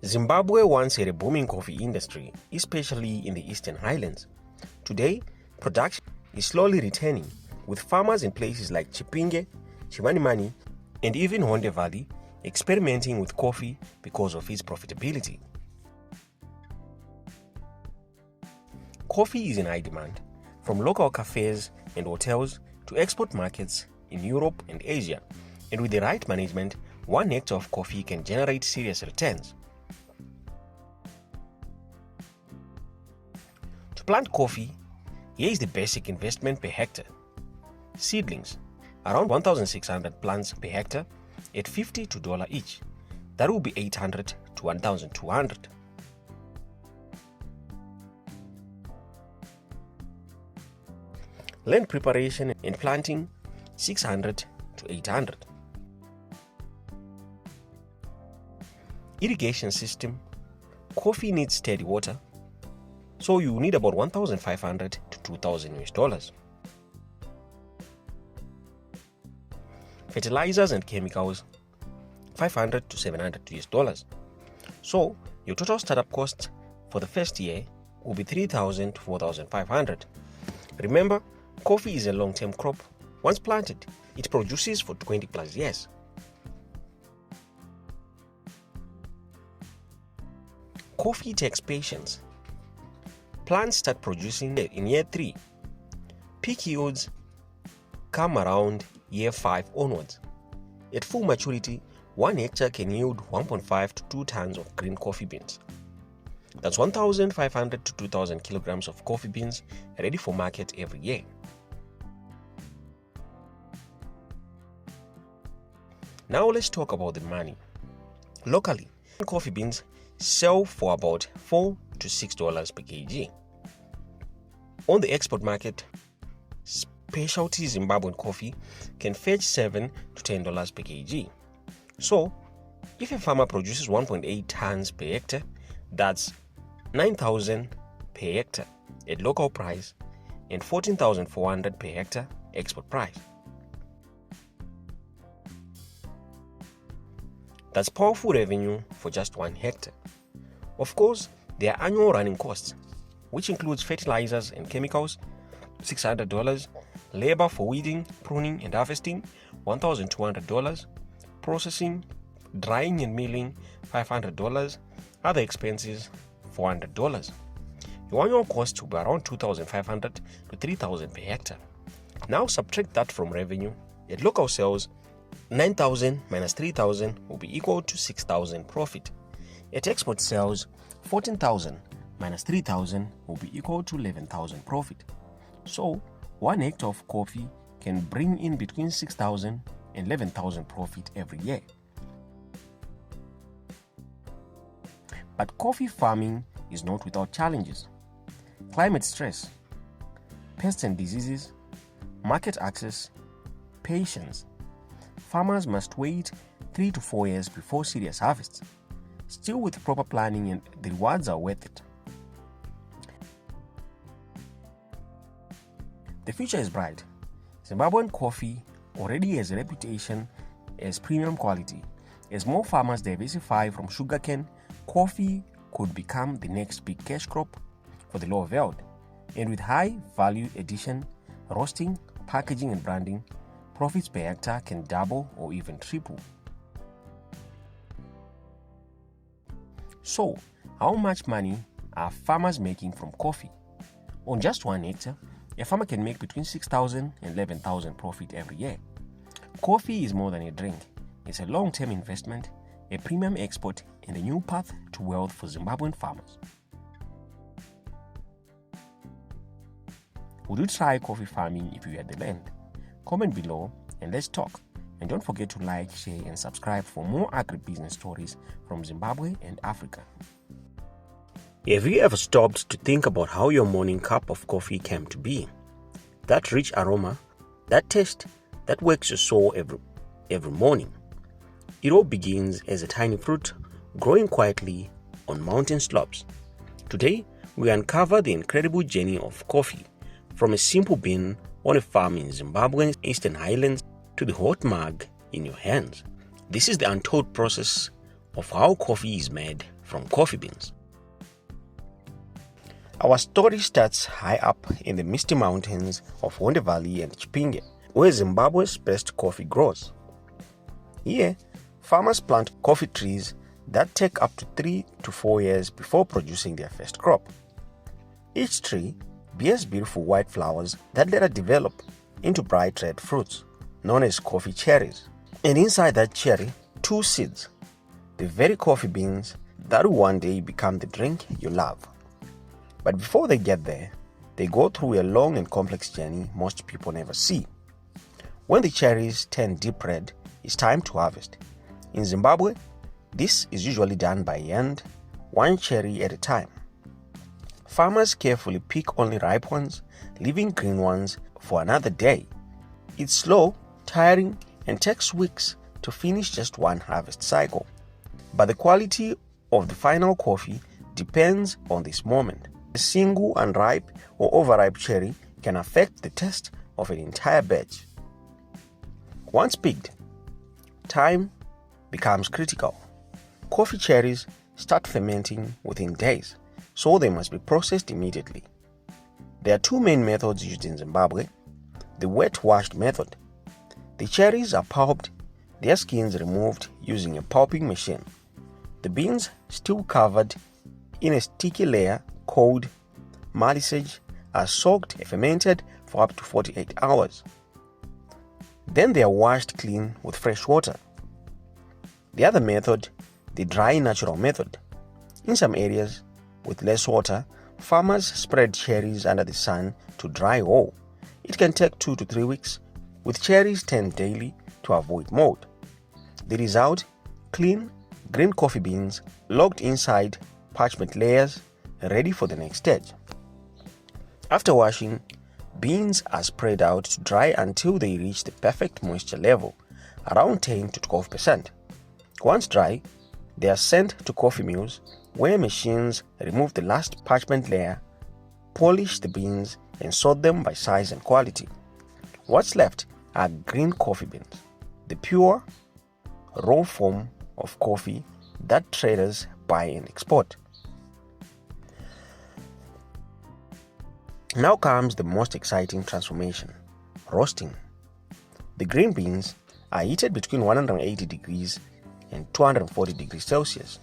Zimbabwe once had a booming coffee industry, especially in the Eastern Highlands. Today, production is slowly returning, with farmers in places like Chipinge, Chimanimani, and even Honde Valley experimenting with coffee because of its profitability. Coffee is in high demand, from local cafes and hotels to export markets in Europe and Asia, and with the right management, 1 hectare of coffee can generate serious returns. To plant coffee, here is the basic investment per hectare. Seedlings, around 1,600 plants per hectare at $50 to $1 each. That will be $800 to $1,200. Land preparation and planting, $600 to $800. Irrigation system, coffee needs steady water, so you need about $1,500 to $2,000. Fertilizers and chemicals, $500 to $700. So your total startup cost for the first year will be $3,000 to $4,500. Remember, coffee is a long-term crop. Once planted, it produces for 20 plus years. Coffee takes patience. Plants start producing in year 3. Peak yields come around year 5 onwards. At full maturity, 1 hectare can yield 1.5 to 2 tons of green coffee beans. That's 1,500 to 2,000 kilograms of coffee beans ready for market every year. Now let's talk about the money. Locally, coffee beans sell for about $4 to $6 per kg. On the export market, specialty Zimbabwean coffee can fetch $7 to $10 per kg. So, if a farmer produces 1.8 tons per hectare, that's 9,000 per hectare at local price and 14,400 per hectare export price. That's powerful revenue for just 1 hectare. Of course, there are annual running costs, which includes fertilizers and chemicals, $600, labor for weeding, pruning and harvesting, $1,200, processing, drying and milling, $500, other expenses, $400. Your annual cost will be around $2,500 to $3,000 per hectare. Now subtract that from revenue. At local sales, 9,000 minus 3,000 will be equal to 6,000 profit. At export sales, 14,000 minus 3,000 will be equal to 11,000 profit. So, 1 hectare of coffee can bring in between 6,000 and 11,000 profit every year. But coffee farming is not without challenges. Climate stress, pests and diseases, market access, patience. Farmers must wait 3 to 4 years before serious harvests. Still, with proper planning, and the rewards are worth it. The future is bright. Zimbabwean coffee already has a reputation as premium quality. As more farmers diversify from sugarcane, coffee could become the next big cash crop for the lower world. And with high value addition, roasting, packaging and branding, profits per hectare can double or even triple. So, how much money are farmers making from coffee? On just 1 hectare, a farmer can make between 6,000 and 11,000 profit every year. Coffee is more than a drink. It's a long-term investment, a premium export, and a new path to wealth for Zimbabwean farmers. Would you try coffee farming if you had the land? Comment below and let's talk. And don't forget to like, share, and subscribe for more agribusiness stories from Zimbabwe and Africa. Have you ever stopped to think about how your morning cup of coffee came to be? That rich aroma, that taste, that wakes your soul every morning. It all begins as a tiny fruit growing quietly on mountain slopes. Today, we uncover the incredible journey of coffee, from a simple bean on a farm in Zimbabwe's Eastern Highlands to the hot mug in your hands. This is the untold process of how coffee is made from coffee beans. Our story starts high up in the misty mountains of Wonde Valley and Chipinge, where Zimbabwe's best coffee grows. Here, farmers plant coffee trees that take up to 3 to 4 years before producing their first crop. Each tree bears beautiful white flowers that later develop into bright red fruits, known as coffee cherries. And inside that cherry, 2 seeds, the very coffee beans that will one day become the drink you love. But before they get there, they go through a long and complex journey most people never see. When the cherries turn deep red, it's time to harvest. In Zimbabwe, this is usually done by hand, 1 cherry at a time. Farmers carefully pick only ripe ones, leaving green ones for another day. It's slow, tiring, and takes weeks to finish just 1 harvest cycle. But the quality of the final coffee depends on this moment. A single unripe or overripe cherry can affect the taste of an entire batch. Once picked, time becomes critical. Coffee cherries start fermenting within days, so they must be processed immediately. There are 2 main methods used in Zimbabwe. The wet-washed method. The cherries are pulped, their skins removed using a pulping machine. The beans, still covered in a sticky layer called malisage, are soaked and fermented for up to 48 hours. Then they are washed clean with fresh water. The other method, the dry natural method. In some areas with less water, farmers spread cherries under the sun to dry whole. It can take 2 to 3 weeks, with cherries turned daily to avoid mold. The result, clean, green coffee beans locked inside parchment layers, ready for the next stage. After washing, beans are spread out to dry until they reach the perfect moisture level, around 10 to 12%. Once dry, they are sent to coffee mills, where machines remove the last parchment layer, polish the beans, and sort them by size and quality. What's left are green coffee beans, the pure, raw form of coffee that traders buy and export. Now comes the most exciting transformation, roasting. The green beans are heated between 180 degrees and 240 degrees Celsius.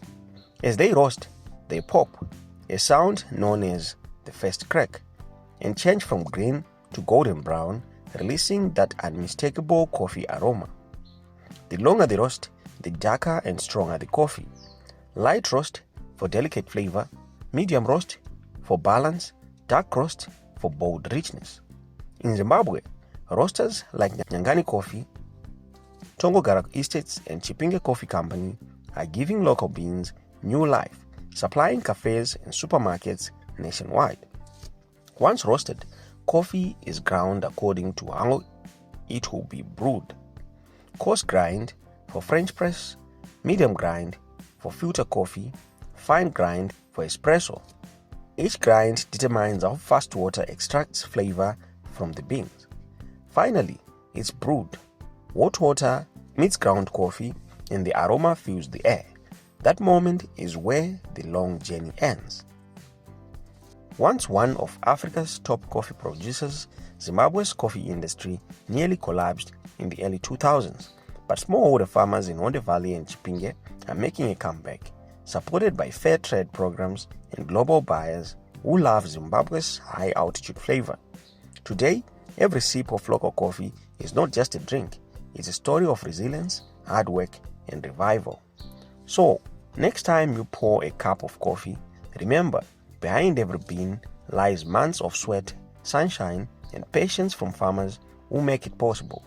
As they roast, they pop, a sound known as the first crack, and change from green to golden brown, releasing that unmistakable coffee aroma. The longer the roast, the darker and stronger the coffee. Light roast for delicate flavor, medium roast for balance, dark roast for bold richness. In Zimbabwe, roasters like Nyangani Coffee, Tongogara Estates, and Chipinge Coffee Company are giving local beans new life, supplying cafes and supermarkets nationwide. Once roasted, coffee is ground according to how it will be brewed. Coarse grind for French press, medium grind for filter coffee, fine grind for espresso. Each grind determines how fast water extracts flavor from the beans. Finally, it's brewed. Hot water meets ground coffee and the aroma fills the air. That moment is where the long journey ends. Once one of Africa's top coffee producers, Zimbabwe's coffee industry nearly collapsed in the early 2000s, but smallholder farmers in Wonde Valley and Chipinge are making a comeback, supported by fair trade programs and global buyers who love Zimbabwe's high-altitude flavor. Today, every sip of local coffee is not just a drink, it's a story of resilience, hard work, and revival. So, next time you pour a cup of coffee, remember, behind every bean lies months of sweat, sunshine, and patience from farmers who make it possible.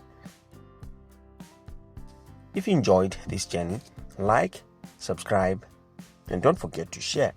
If you enjoyed this journey, like, subscribe, and don't forget to share.